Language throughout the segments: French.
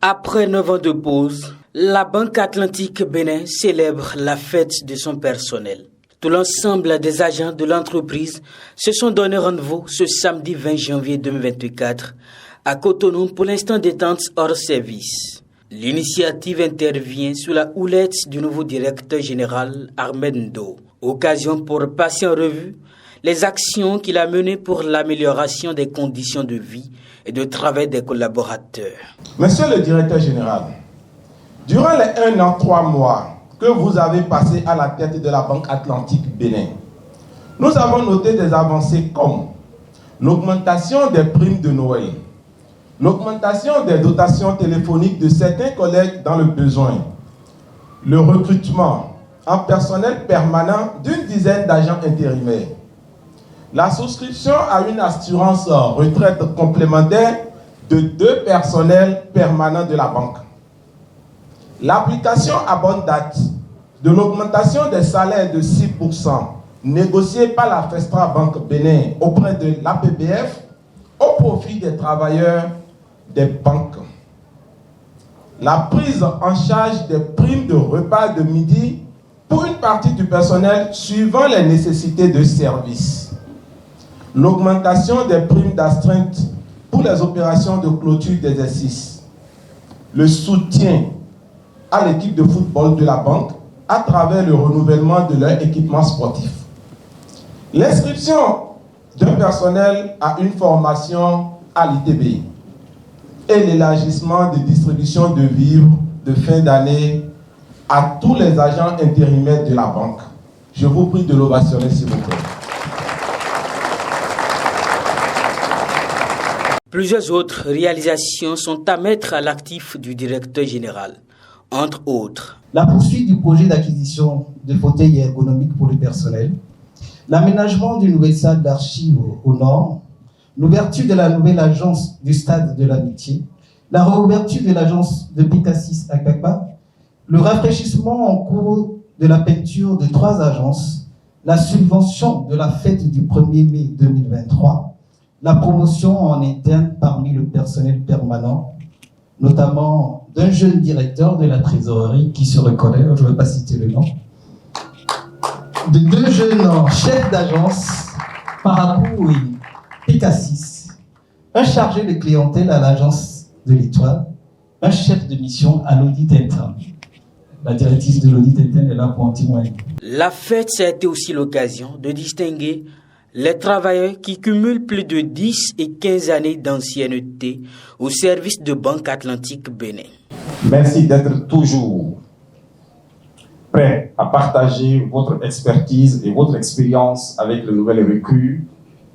Après 9 ans de pause, la Banque Atlantique Bénin célèbre la fête de son personnel. Tout l'ensemble des agents de l'entreprise se sont donné rendez-vous ce samedi 20 janvier 2024 à Cotonou pour l'instant détente hors service. L'initiative intervient sous la houlette du nouveau directeur général Ahmed Ndo. Occasion pour passer en revue les actions qu'il a menées pour l'amélioration des conditions de vie et de travail des collaborateurs. Monsieur le directeur général, durant les 1 an, 3 mois que vous avez passé à la tête de la Banque Atlantique Bénin, nous avons noté des avancées comme l'augmentation des primes de Noël, l'augmentation des dotations téléphoniques de certains collègues dans le besoin, le recrutement en personnel permanent d'une dizaine d'agents intérimaires, la souscription à une assurance retraite complémentaire de 2 personnels permanents de la banque, l'application à bonne date de l'augmentation des salaires de 6% négociée par la Festra Banque Bénin auprès de l'APBF au profit des travailleurs des banques, la prise en charge des primes de repas de midi pour une partie du personnel suivant les nécessités de service, l'augmentation des primes d'astreinte pour les opérations de clôture d'exercice, le soutien à l'équipe de football de la banque à travers le renouvellement de leur équipement sportif, l'inscription d'un personnel à une formation à l'ITB et l'élargissement de distribution de vivres de fin d'année à tous les agents intérimaires de la banque. Je vous prie de l'ovationner s'il vous plaît. Plusieurs autres réalisations sont à mettre à l'actif du directeur général, entre autres. La poursuite du projet d'acquisition de fauteuils ergonomiques pour le personnel, l'aménagement d'une nouvelle salle d'archives au nord, l'ouverture de la nouvelle agence du Stade de l'Amitié, la réouverture de l'agence de Pécassis à Kakba, le rafraîchissement en cours de la peinture de 3 agences, la subvention de la fête du 1er mai 2023, la promotion en interne parmi le personnel permanent, notamment d'un jeune directeur de la trésorerie qui se reconnaît, je ne vais pas citer le nom, de 2 jeunes chefs d'agence, Paracou et Pécassis, un chargé de clientèle à l'agence de l'Étoile, un chef de mission à l'audit interne. La directrice de l'audit interne est là pour en témoigner. La fête, ça a été aussi l'occasion de distinguer les travailleurs qui cumulent plus de 10 et 15 années d'ancienneté au service de Banque Atlantique Bénin. Merci d'être toujours prêt à partager votre expertise et votre expérience avec le nouvel recrue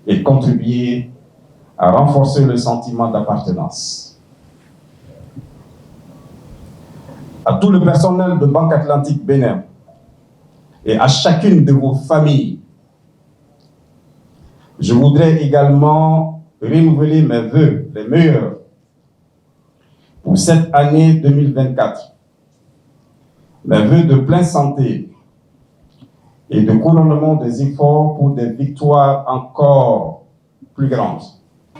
et contribuer à renforcer le sentiment d'appartenance. À tout le personnel de Banque Atlantique Bénin et à chacune de vos familles, je voudrais également renouveler mes vœux les meilleurs pour cette année 2024. Mes vœux de pleine santé et de couronnement des efforts pour des victoires encore plus grandes.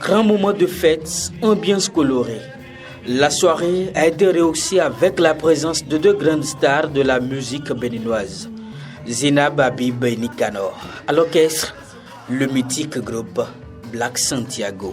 Grand moment de fête, ambiance colorée. La soirée a été rehaussée avec la présence de 2 grandes stars de la musique béninoise, Zinab Habib et Nicanor. À l'orchestre, le mythique groupe Black Santiago.